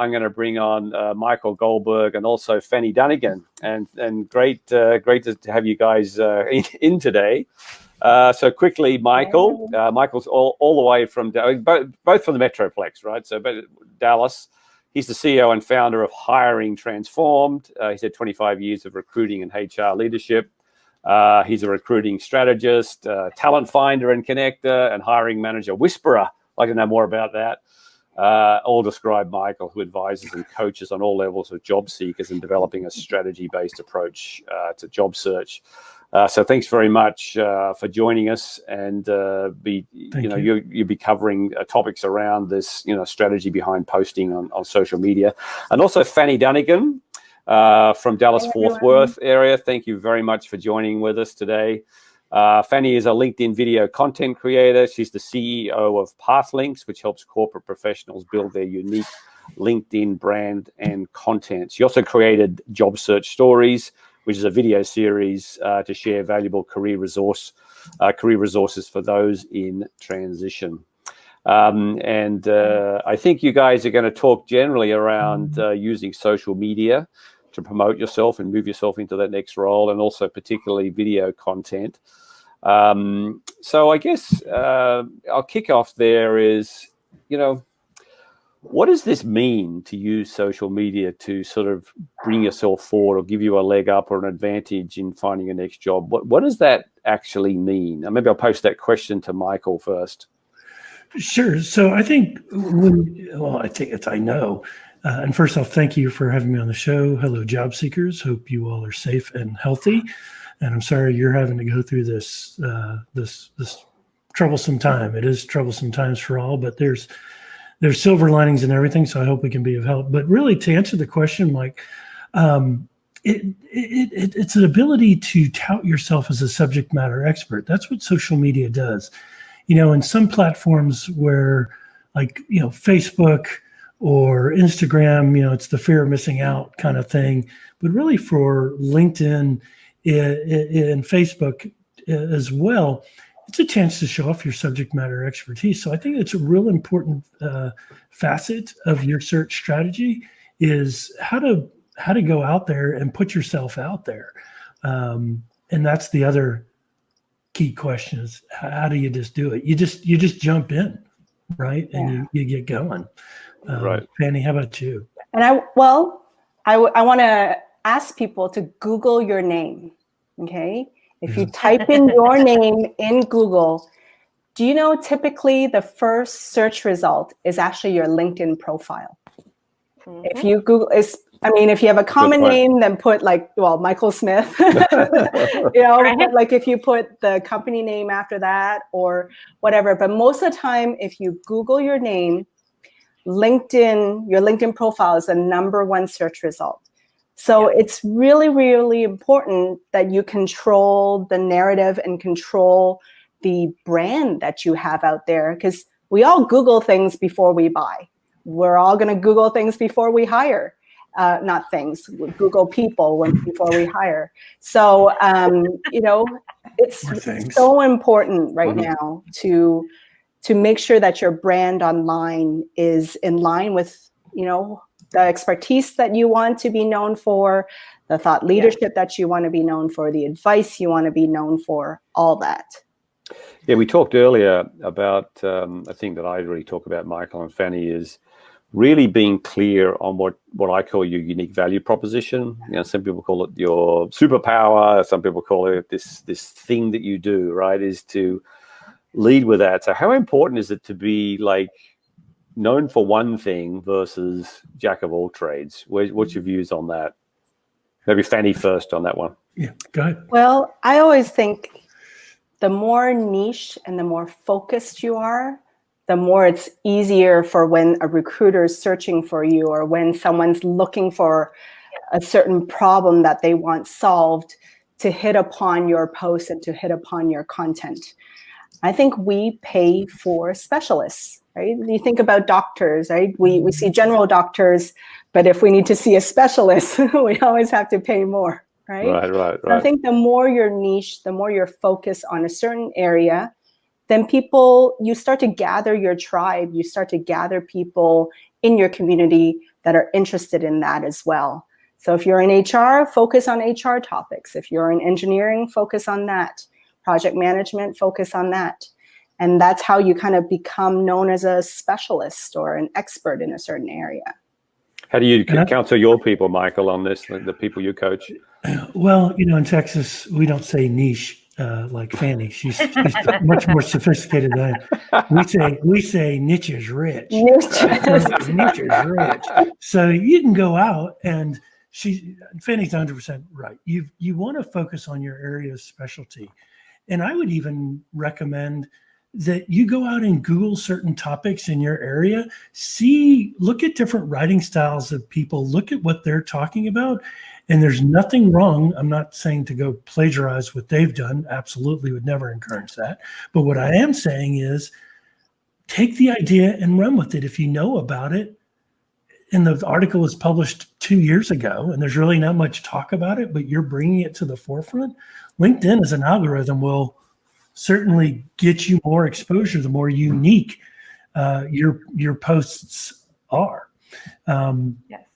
I'm going to bring on Michael Goldberg and also Fanny Dunagan, and great to have you guys in today. So quickly, Michael's all the way from both from the Metroplex, right? So Dallas. He's the CEO and founder of Hiring Transformed. He's had 25 years of recruiting and HR leadership. He's a recruiting strategist, talent finder and connector, and hiring manager whisperer. I'd like to know more about that. All describe Michael, who advises and coaches on all levels of job seekers in developing a strategy-based approach to job search. So thanks very much for joining us, and you'll be covering topics around this, strategy behind posting on social media, and also Fanny Dunagan from Dallas Fort Worth area. Thank you very much for joining with us today. Fanny is a LinkedIn video content creator. She's the CEO of Pathlinks, which helps corporate professionals build their unique LinkedIn brand and content. She also created Job Search Stories, which is a video series to share valuable career resources for those in transition. I think you guys are going to talk generally around using social media to promote yourself and move yourself into that next role, and also particularly video content. So I guess I'll kick off there is, what does this mean to use social media to sort of bring yourself forward or give you a leg up or an advantage in finding your next job? What does that actually mean? And maybe I'll post that question to Michael first. Sure. So I think I know. And first off, thank you for having me on the show. Hello, job seekers. Hope you all are safe and healthy. And I'm sorry you're having to go through this troublesome time. It is troublesome times for all, but there's silver linings and everything, so I hope we can be of help. But really, to answer the question, Mike, it's an ability to tout yourself as a subject matter expert. That's what social media does. In some platforms where, Facebook or Instagram, it's the fear of missing out kind of thing. But really, for LinkedIn and Facebook as well, it's a chance to show off your subject matter expertise. So I think it's a real important facet of your search strategy is how to go out there and put yourself out there. And that's the other key question is, how do you just do it? You just jump in, right? And you get going. Right. Fanny, how about you? And I want to ask people to Google your name, okay? If you type in your name in Google, do you know typically the first search result is actually your LinkedIn profile? Mm-hmm. If you Google, if you have a common name, then put Michael Smith, right? But if you put the company name after that or whatever. But most of the time, if you Google your name, your LinkedIn profile is the number one search result. So it's really, really important that you control the narrative and control the brand that you have out there, because we all Google things before we buy. We're all going to Google things before we hire. Not things, Google people before we hire. So, it's so important right now to make sure that your brand online is in line with, the expertise that you want to be known for, the thought leadership that you want to be known for, the advice you want to be known for, all that. Yeah, we talked earlier about a thing that I really talk about, Michael and Fanny, is really being clear on what I call your unique value proposition. Some people call it your superpower. Some people call it this thing that you do, right, is to lead with that. So how important is it to be known for one thing versus jack of all trades? What's your views on that? Maybe Fanny first on that one. Yeah, go ahead. Well, I always think the more niche and the more focused you are, the more it's easier for when a recruiter is searching for you or when someone's looking for a certain problem that they want solved to hit upon your post and to hit upon your content. I think we pay for specialists, right? You think about doctors, right? We see general doctors, but if we need to see a specialist, we always have to pay more, right? Right. So I think the more you're niche, the more you're focused on a certain area, then you start to gather your tribe, you start to gather people in your community that are interested in that as well. So if you're in HR, focus on HR topics. If you're in engineering, focus on that. Project management, focus on that. And that's how you kind of become known as a specialist or an expert in a certain area. How do you counsel your people, Michael, on this, the people you coach? Well, in Texas, we don't say niche like Fanny. She's much more sophisticated than I am. We say niche is rich. Niche is rich. So you can go out and Fanny's 100% right. You want to focus on your area of specialty. And I would even recommend that you go out and Google certain topics in your area, look at different writing styles of people, look at what they're talking about. And there's nothing wrong. I'm not saying to go plagiarize what they've done. Absolutely would never encourage that. But what I am saying is take the idea and run with it. If you know about it, and the article was published 2 years ago, and there's really not much talk about it, but you're bringing it to the forefront. LinkedIn as an algorithm will certainly get you more exposure the more unique your posts are. Yes.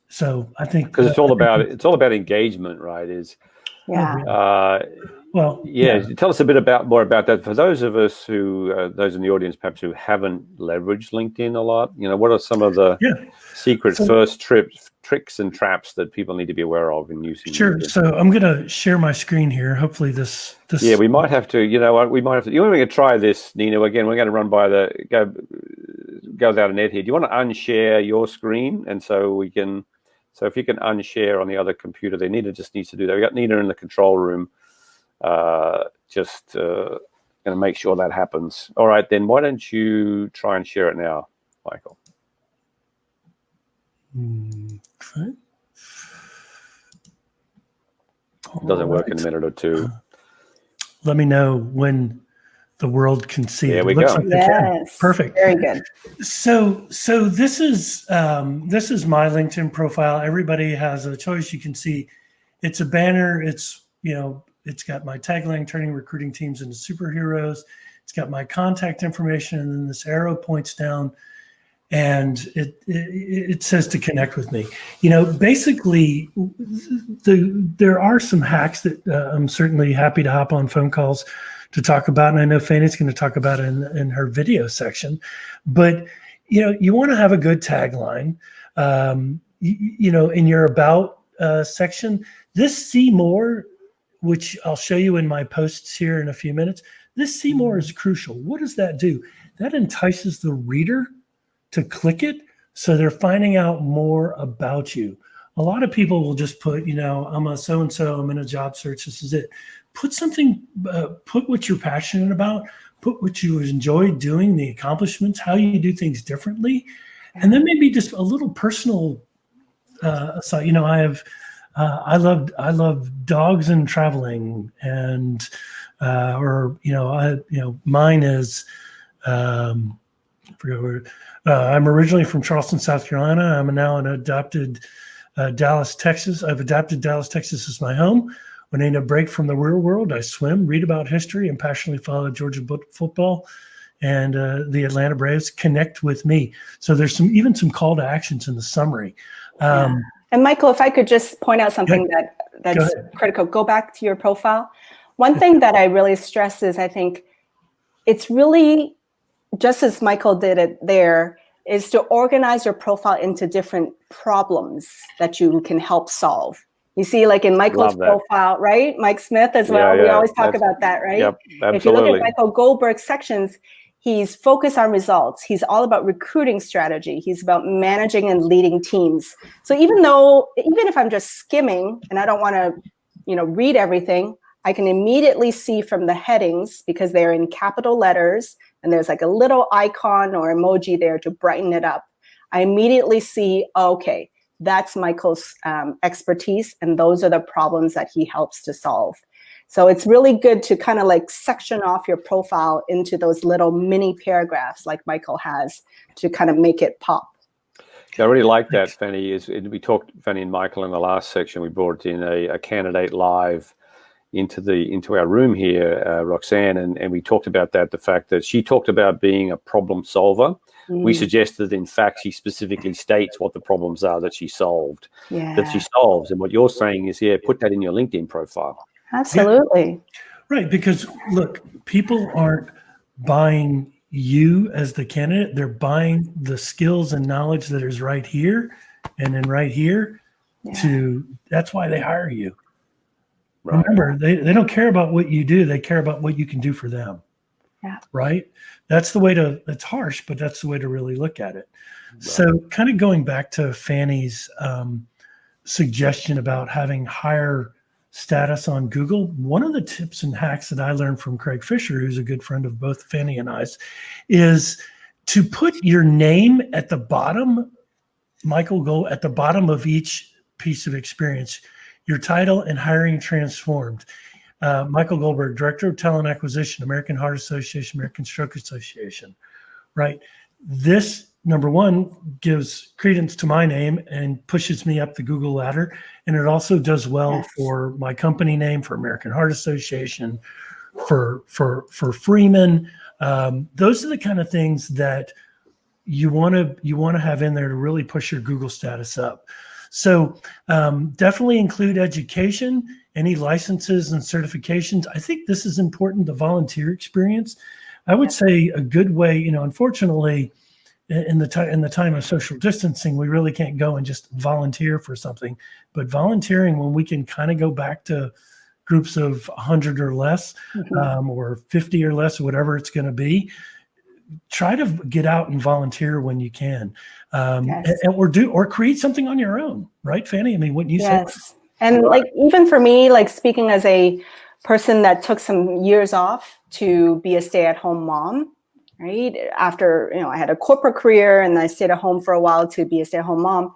So I think because it's all about engagement, right? Tell us a bit more about that for those of us those in the audience perhaps who haven't leveraged LinkedIn a lot. What are some of the secret first tricks and traps that people need to be aware of in using? Sure. LinkedIn? So I'm going to share my screen here. Hopefully this. Yeah, we might have to. You know what? We might have to. You want me to try this, Nina? Again, we're going to run by go without a net here. Do you want to unshare your screen, and so we can? So if you can unshare on the other computer, Nina just needs to do that. We got Nina in the control room. Just going to make sure that happens. All right, then why don't you try and share it now, Michael? Okay. It doesn't work in a minute or two. Let me know when the world can see it. There we looks go. Like yes, perfect. Very good. So this is my LinkedIn profile. Everybody has a choice. You can see it's a banner. It's it's got my tagline, turning recruiting teams into superheroes. It's got my contact information, and then this arrow points down, and it says to connect with me. Basically, there are some hacks that I'm certainly happy to hop on phone calls to talk about, and I know Fanny's going to talk about it in her video section. But you want to have a good tagline. In your about section, this see more, which I'll show you in my posts here in a few minutes. This see more is crucial. What does that do? That entices the reader to click it, so they're finding out more about you. A lot of people will just put, I'm a so-and-so, I'm in a job search, this is it. Put something, put what you're passionate about, put what you enjoy doing, the accomplishments, how you do things differently, and then maybe just a little personal aside. I love dogs and traveling, and mine is I forget where. I'm originally from Charleston, South Carolina. I'm now an adopted Dallas, Texas. I've adopted Dallas, Texas as my home. When I need a break from the real world, I swim, read about history, and passionately follow Georgia football and the Atlanta Braves. Connect with me. So there's some call to actions in the summary. And Michael, if I could just point out something that's critical, go back to your profile. One thing that I really stress is I think it's really, just as Michael did it there, is to organize your profile into different problems that you can help solve. You see, like in Michael's profile, right? Mike Smith as well. Yeah, we always talk about that, right? Yep, absolutely. If you look at Michael Goldberg's sections, he's focused on results. He's all about recruiting strategy. He's about managing and leading teams. So even if I'm just skimming and I don't want to, read everything, I can immediately see from the headings, because they're in capital letters and there's like a little icon or emoji there to brighten it up. I immediately see, okay, that's Michael's expertise, and those are the problems that he helps to solve. So it's really good to kind of like section off your profile into those little mini paragraphs like Michael has to kind of make it pop. I really like that, Fanny. We talked, Fanny and Michael, in the last section. We brought in a candidate live into our room here, Roxanne, and we talked about that, the fact that she talked about being a problem solver. we suggest that in fact she specifically states what the problems are that she solved, that she solves. And what you're saying is, put that in your LinkedIn profile. Absolutely. Yeah. Right, because look, people aren't buying you as the candidate, they're buying the skills and knowledge that is right here and then right here. That's why they hire you. Right. Remember, they don't care about what you do, they care about what you can do for them. Yeah. Right. That's the way it's harsh, but that's the way to really look at it. Right. So kind of going back to Fanny's suggestion about having higher status on Google, one of the tips and hacks that I learned from Craig Fisher, who's a good friend of both Fanny and I's, is to put your name at the bottom, Michael, go at the bottom of each piece of experience, your title and hiring transformed. Michael Goldberg, Director of Talent Acquisition, American Heart Association, American Stroke Association, right? This, number one, gives credence to my name and pushes me up the Google ladder. And it also does well for my company name, for American Heart Association, for Freeman. Those are the kind of things that you want to have in there to really push your Google status up. So definitely include education, any licenses and certifications. I think this is important, the volunteer experience. I would say a good way, unfortunately, in the time of social distancing, we really can't go and just volunteer for something. But volunteering, when we can kind of go back to groups of 100 or less, or 50 or less, or whatever it's going to be, try to get out and volunteer when you can, or create something on your own, right, Fanny? I mean, wouldn't you say? Yes, and like even for me, like speaking as a person that took some years off to be a stay-at-home mom, right? After I had a corporate career and I stayed at home for a while to be a stay-at-home mom,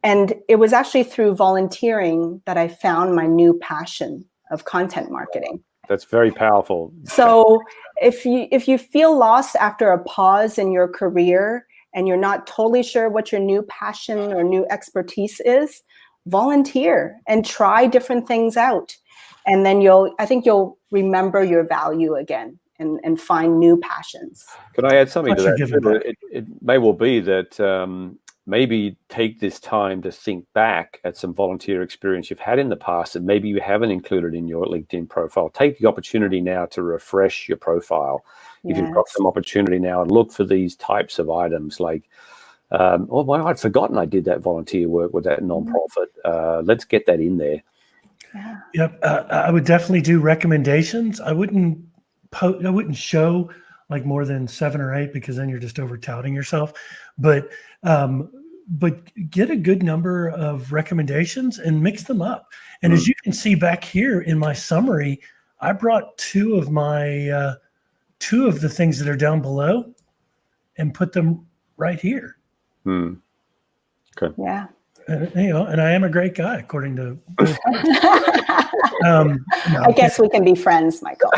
and it was actually through volunteering that I found my new passion of content marketing. That's very powerful. So if you feel lost after a pause in your career and you're not totally sure what your new passion or new expertise is, volunteer and try different things out. And then I think you'll remember your value again and find new passions. Can I add something to that? It may well be that maybe take this time to think back at some volunteer experience you've had in the past that maybe you haven't included in your LinkedIn profile. Take the opportunity now to refresh your profile. If you've got some opportunity now, and look for these types of items like, I'd forgotten I did that volunteer work with that nonprofit. Let's get that in there. Yeah. Yep. I would definitely do recommendations. I wouldn't show like more than 7 or 8 because then you're just over touting yourself. But get a good number of recommendations and mix them up. And as you can see back here in my summary, I brought two of the things that are down below and put them right here. Okay. Yeah. And I am a great guy, according to. I guess we can be friends, Michael.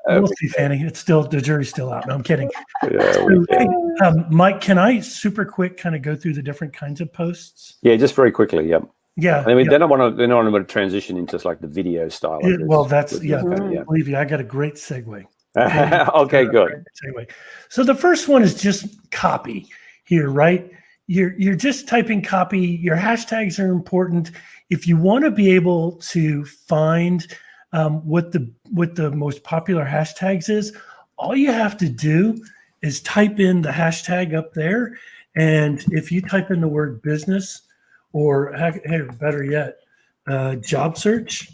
We'll see, Fanny. It's still, the jury's still out. No, I'm kidding. Yeah, Mike, can I super quick kind of go through the different kinds of posts? Yeah, just very quickly. Yep. Yeah. I mean, then I want to transition into like the video style. Well, that's believe me, I got a great segue. Okay, good. Segue. So the first one is just copy here, right? You're just typing copy. Your hashtags are important. If you want to be able to find what the most popular hashtags is, all you have to do is type in the hashtag up there. And if you type in the word business or better yet, job search,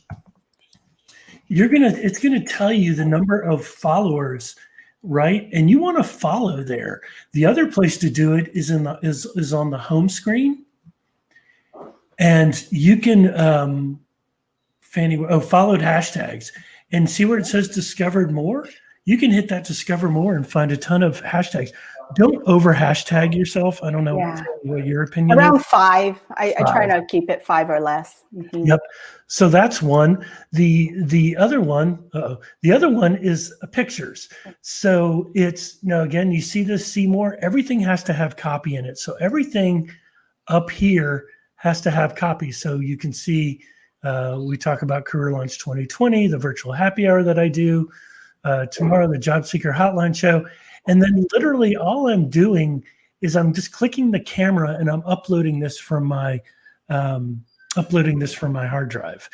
it's gonna tell you the number of followers, right? And you want to follow there. The other place to do it is is on the home screen, and you can followed hashtags, and see where it says discovered more. You can hit that discover more and find a ton of hashtags. Don't over hashtag yourself. I don't know what your opinion Around is. 5. I try to keep it 5 or less. Mm-hmm. Yep. So that's one. The other one is pictures. So it's again, you see this, see more. Everything has to have copy in it. So everything up here has to have copy. So you can see we talk about Career Launch 2020, the virtual happy hour that I do tomorrow, the Job Seeker Hotline show. And then literally all I'm doing is I'm just clicking the camera and I'm uploading this from my hard drive.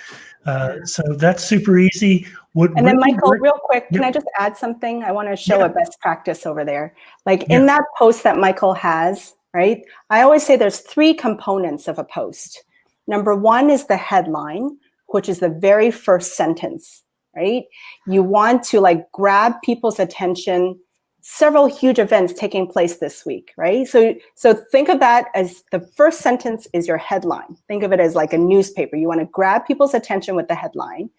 So that's super easy. And then Michael, real quick, can I just add something? I want to show a best practice over there. Like in that post that Michael has, right? I always say there's 3 components of a post. Number 1 is the headline, which is the very first sentence, right? You want to like grab people's attention. Several huge events taking place this week, right? So think of that as the first sentence is your headline. Think of it as like a newspaper. You want to grab people's attention with the headline.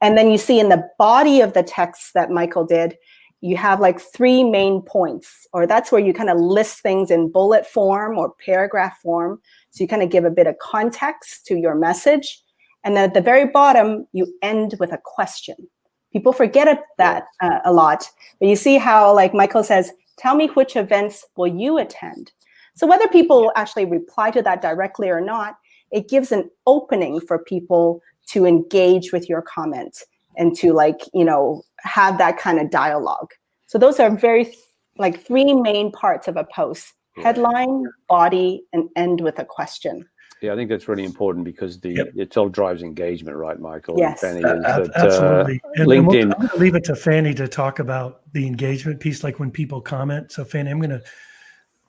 And then you see in the body of the text that Michael did, you have like 3 main points, or that's where you kind of list things in bullet form or paragraph form. So you kind of give a bit of context to your message. And then at the very bottom, you end with a question. People forget that a lot, but you see how like Michael says, tell me which events will you attend? So whether people actually reply to that directly or not, it gives an opening for people to engage with your comment and to like, you know, have that kind of dialogue. So those are very like 3 main parts of a post: headline, body, and end with a question. Yeah, I think that's really important because it all drives engagement, right, Michael? Yes, Fanny, absolutely. And LinkedIn. I'm going to leave it to Fanny to talk about the engagement piece, like when people comment. So Fanny, I'm going to,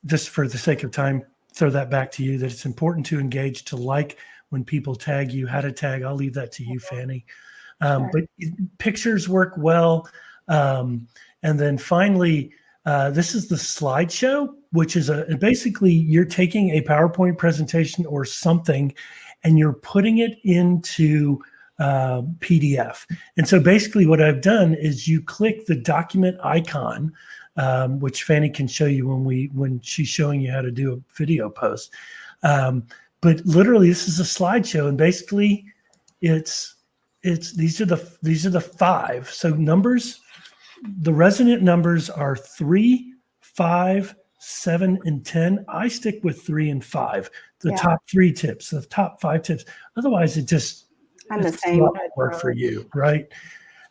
just for the sake of time, throw that back to you, that it's important to engage, to like when people tag you, how to tag. I'll leave that to you, Fanny. But pictures work well. And then finally, this is the slideshow, which is basically you're taking a PowerPoint presentation or something and you're putting it into PDF. And so basically what I've done is you click the document icon, which Fanny can show you when she's showing you how to do a video post. But literally this is a slideshow, and basically these are the 5. So numbers, the resonant numbers are 3, 5, 7, and 10. I stick with 3 and 5. The top 3 tips, the top 5 tips. Otherwise, I'm the same. Work for you, right?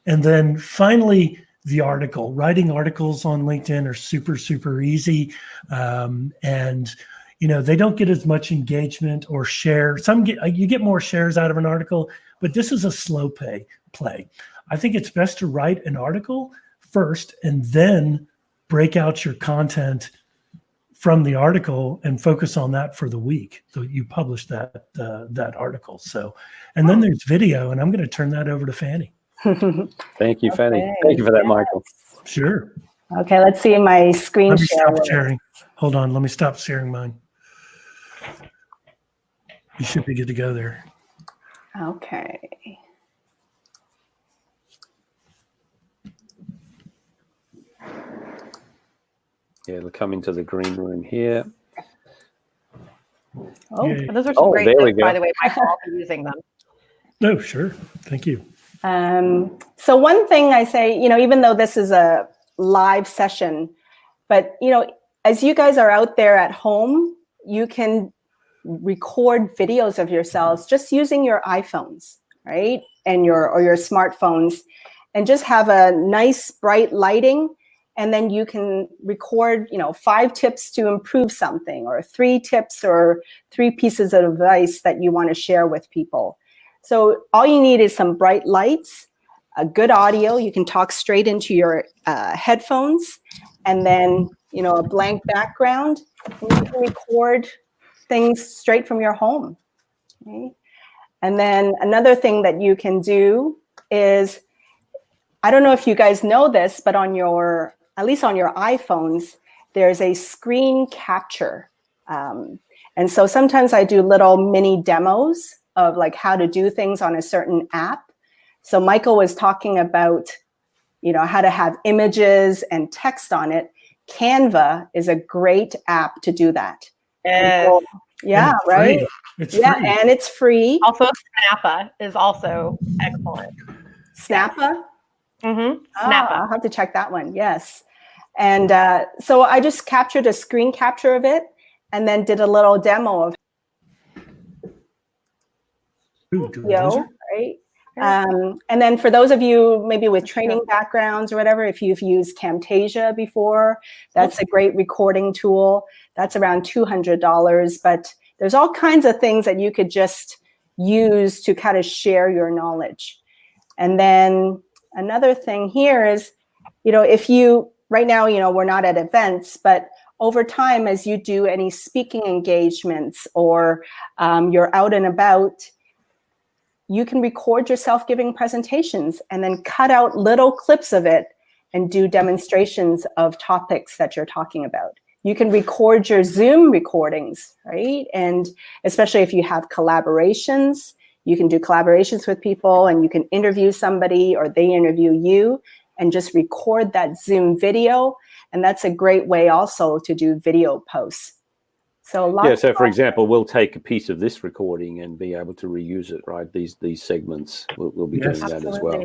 And then finally, the article. Writing articles on LinkedIn are super, super easy, and you know they don't get as much engagement or share. You get more shares out of an article, but this is a slow play. I think it's best to write an article first and then break out your content from the article and focus on that for the week. So you publish that article. So, and then there's video, and I'm going to turn that over to Fanny. Thank you, Fanny. Thank you for that, Michael. Sure. Okay, let's see my screen Let me share. stop sharing. Hold on, let me stop sharing mine. You should be good to go there. Okay. Yeah, it'll come into the green room here. Oh, Yay. Those are some great there we tips, by go. the way. Michael, I'll be using them. No, sure. Thank you. So one thing I say, you know, even though this is a live session, but, you know, as you guys are out there at home, you can record videos of yourselves just using your iPhones, right? And your smartphones, and just have a nice bright lighting. And then you can record, you know, 5 tips to improve something, or 3 tips or 3 pieces of advice that you want to share with people. So all you need is some bright lights, a good audio. You can talk straight into your headphones, and then, you know, a blank background. And you can record things straight from your home. Okay? And then another thing that you can do is, I don't know if you guys know this, but at least on your iPhones, there's a screen capture. And so sometimes I do little mini demos of like how to do things on a certain app. So Michael was talking about, you know, how to have images and text on it. Canva is a great app to do that. Yes. Yeah, right? It's yeah, free. and it's free. Also, Snappa is also excellent. Snappa? Mm-hmm. I'll have to check that one, yes. And so I just captured a screen capture of it and then did a little demo of Ooh, do a lizard? right? And then for those of you maybe with training backgrounds or whatever, if you've used Camtasia before, that's a great recording tool. That's around $200, but there's all kinds of things that you could just use to kind of share your knowledge. And then another thing here is, if you, right now, we're not at events, but over time, as you do any speaking engagements or you're out and about, you can record yourself giving presentations and then cut out little clips of it and do demonstrations of topics that you're talking about. You can record your Zoom recordings, right? And especially if you have collaborations, you can do collaborations with people and you can interview somebody or they interview you and just record that Zoom video. And that's a great way also to do video posts. So for example, we'll take a piece of this recording and be able to reuse it, right? These segments, we'll be doing that as well.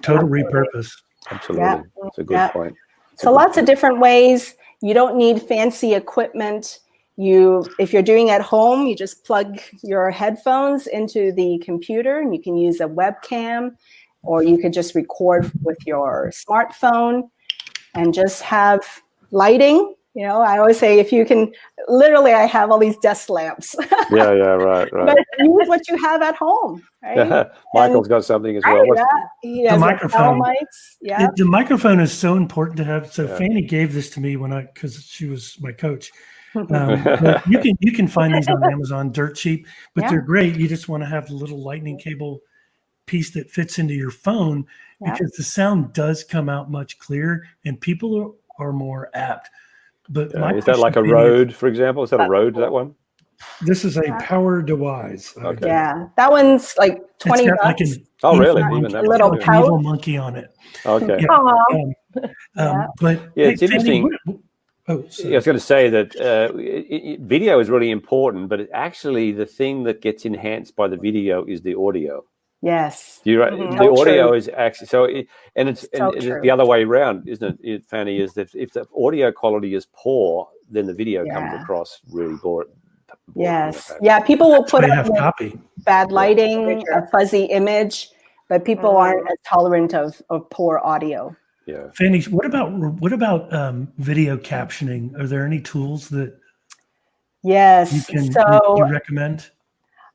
Total repurpose. Absolutely. Yeah. That's a good point. So lots of different ways. You don't need fancy equipment. If you're doing at home, you just plug your headphones into the computer and you can use a webcam, or you could just record with your smartphone and just have lighting. I always say if you can, literally I have all these desk lamps. Right. But use what you have at home, right? Michael's got something as well. He has the microphone. Mics. The microphone is so important to have. So Fanny gave this to me because she was my coach. But you can find these on Amazon dirt cheap, but they're great. You just want to have the little lightning cable piece that fits into your phone because the sound does come out much clearer and people are more apt. But is that like a Rode, for example? Is that a Rode, that one? This is a Power Device. Okay. Yeah, that one's like $20. Like really? Even a little an evil monkey on it. Okay. But it's interesting. I was going to say that video is really important, but actually the thing that gets enhanced by the video is the audio. Yes. You're right. Mm-hmm. The audio is actually it's true. the other way around, isn't it, Fanny? Is that if the audio quality is poor, then the video comes across really boring. Yes. Yeah. People will put up copy. Bad lighting, a fuzzy image, but people aren't as tolerant of poor audio. Yeah. Fanny, what about video captioning? Are there any tools that you recommend?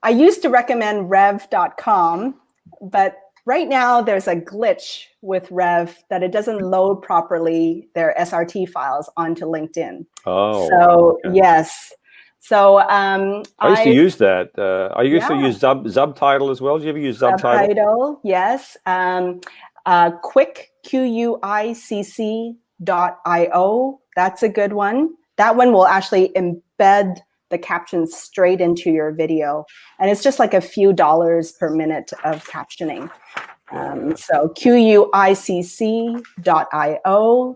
I used to recommend rev.com, but right now there's a glitch with Rev that it doesn't load properly their SRT files onto LinkedIn. Oh. So yes. So I used to use that. I used to use Subtitle as well. Did you ever use Subtitle? Subtitle, yes. Quick, QUICC.io. That's a good one. That one will actually embed the captions straight into your video. And it's just like a few dollars per minute of captioning. So QUICC.io,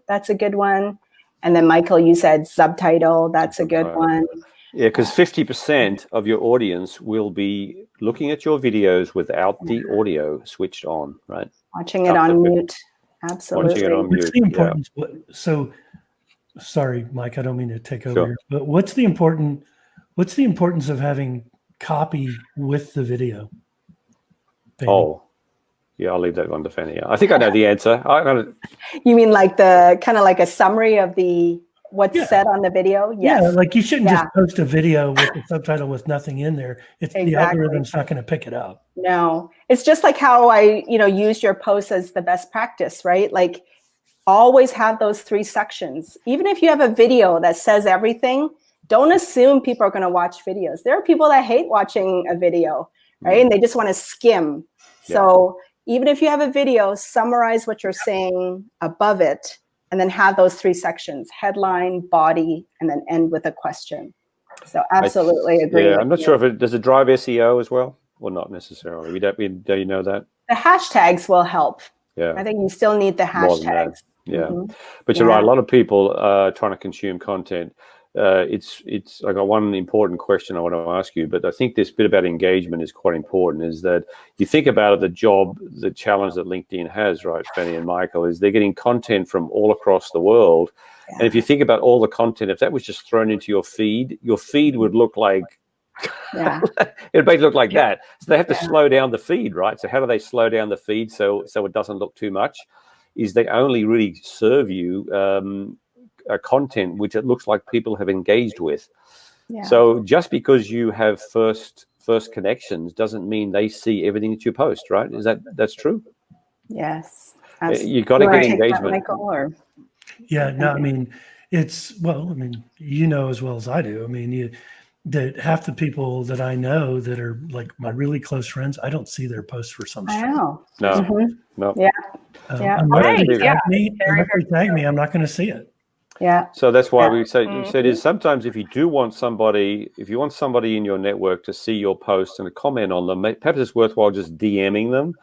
that's a good one. And then Michael, you said Subtitle, that's a good one. Yeah, because 50% of your audience will be looking at your videos without the audio switched on, right? Watching it on mute. Absolutely. Watching it on mute. What's the importance? So, sorry, Mike, I don't mean to take over here, but what's the importance of having copy with the video? Fanny? Oh, yeah, I'll leave that one to Fanny. I think I know the answer. You mean like the kind of like a summary of what's said on the video? Yes. Yeah, like you shouldn't just post a video with a subtitle with nothing in there. The algorithm's not going to pick it up. No, it's just like how I, use your posts as the best practice, right? Like always have those 3 sections. Even if you have a video that says everything, don't assume people are going to watch videos. There are people that hate watching a video, right? And they just want to skim. Yeah. So even if you have a video, summarize what you're saying above it, and then have those 3 sections: headline, body, and then end with a question. So absolutely agree. Yeah, I'm not sure if does it drive SEO as well, or not necessarily. Do you know that? The hashtags will help. Yeah, I think you still need the hashtags. Yeah, but you're right. A lot of people are trying to consume content. It's. I got one important question I want to ask you, but I think this bit about engagement is quite important. Is that you think about it, the challenge that LinkedIn has, right, Fanny and Michael, is they're getting content from all across the world, and if you think about all the content, if that was just thrown into your feed would look like Yeah. It may look like that. So they have to slow down the feed, right? So how do they slow down the feed so it doesn't look too much? Is they only really serve you content which it looks like people have engaged with. Yeah. So just because you have first connections doesn't mean they see everything that you post, right? That's true? Yes. You got to get engagement. Michael, or? Yeah, no, I mean, you know as well as I do. I mean, that half the people that I know that are like my really close friends, I don't see their posts for some I shit. know. No, Mhm. no. Yeah. Yeah. Unless they Right, tag me, I'm not going to see it. Yeah. So that's why Yeah. we said is sometimes if you want somebody in your network to see your posts and to comment on them, perhaps it's worthwhile just DMing them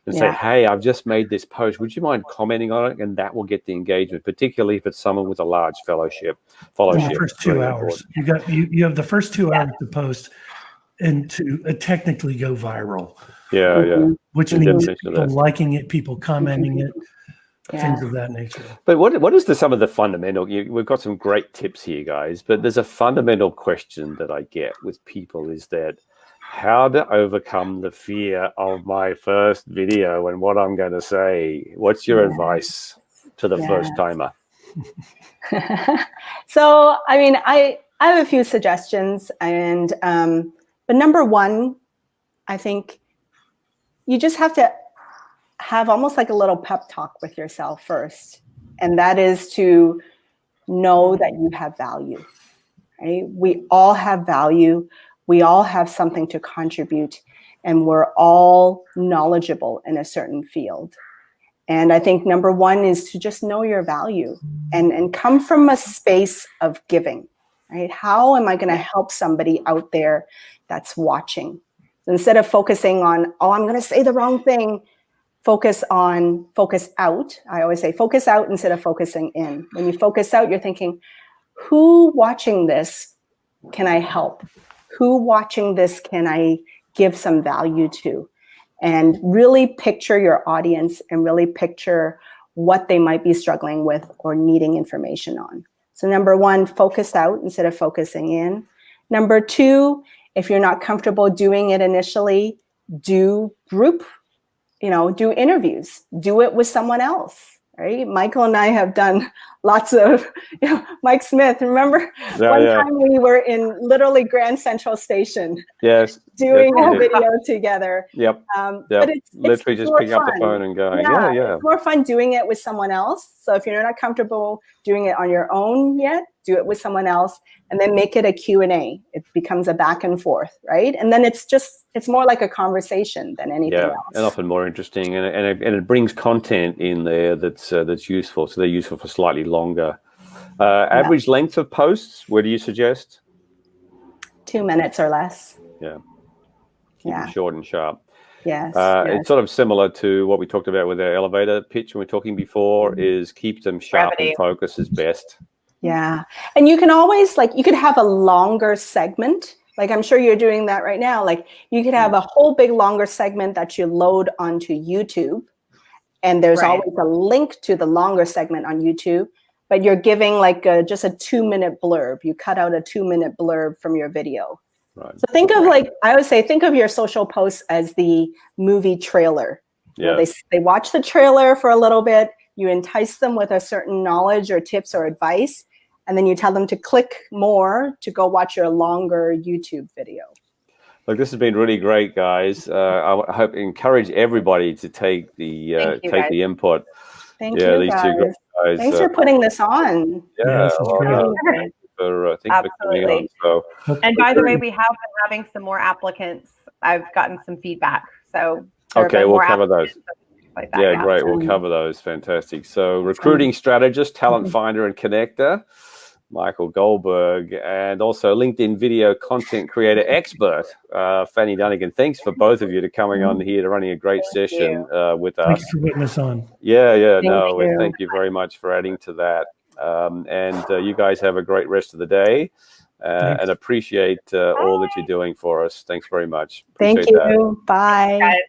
and say, hey, I've just made this post. Would you mind commenting on it? And that will get the engagement, particularly if it's someone with a large fellowship. The first 2 hours. Important. You have the first 2 hours to post and to technically go viral. Yeah, yeah. Which means people liking it, people commenting it, things of that nature. But what is some of the fundamental? We've got some great tips here, guys. But there's a fundamental question that I get with people is that how to overcome the fear of my first video and what I'm going to say. What's your advice to the first timer? So, I mean, I have a few suggestions, and but number one, I think you just have to have almost like a little pep talk with yourself first, and that is to know that you have value. Right? We all have value. We all have something to contribute, and we're all knowledgeable in a certain field. And I think number one is to just know your value and come from a space of giving, right? How am I going to help somebody out there that's watching? Instead of focusing on, oh, I'm going to say the wrong thing, focus out. I always say focus out instead of focusing in. When you focus out, you're thinking, who watching this can I help? Who watching this can I give some value to? And really picture your audience and really picture what they might be struggling with or needing information on. So number one, focus out instead of focusing in. Number two, if you're not comfortable doing it initially, do interviews, do it with someone else, right? Michael and I have done lots of, Mike Smith, remember one time we were in literally Grand Central Station. Yes. Doing a video together. Yep. But it's literally just picking up the phone and going, yeah. It's more fun doing it with someone else. So if you're not comfortable doing it on your own yet, do it with someone else and then make it a Q&A. It becomes a back and forth, right? And then it's more like a conversation than anything else. And often more interesting. And it brings content in there that's useful. So they're useful for slightly longer. Average length of posts, what do you suggest? 2 minutes or less. Yeah. Keep it short and sharp. Yes. It's sort of similar to what we talked about with our elevator pitch when we were talking before, is keep them sharp and focus is best. Yeah. And you can always, you could have a longer segment. Like I'm sure you're doing that right now. Like you could have a whole big longer segment that you load onto YouTube. And there's always a link to the longer segment on YouTube. But you're giving just a 2-minute blurb. You cut out a 2-minute blurb from your video. Right. So think of I always say, think of your social posts as the movie trailer. Yeah. They watch the trailer for a little bit. You entice them with a certain knowledge or tips or advice, and then you tell them to click more to go watch your longer YouTube video. Look, this has been really great, guys. I encourage everybody to take the input. Thank you, these guys. two great guys. Thanks for putting this on. Yeah, thank you for coming on. So, and by the way, we have been having some more applicants. I've gotten some feedback. So okay, we'll cover those. Like that, yeah, great. We'll cover those. Fantastic. So, recruiting strategist, talent finder, and connector, Michael Goldberg, and also LinkedIn video content creator expert, Fanny Dunagan. Thanks for both of you to coming on here to running a great session with us. Thanks for putting us on. Thank you very much for adding to that. And you guys have a great rest of the day and appreciate all that you're doing for us. Thanks very much. Thank you. Bye.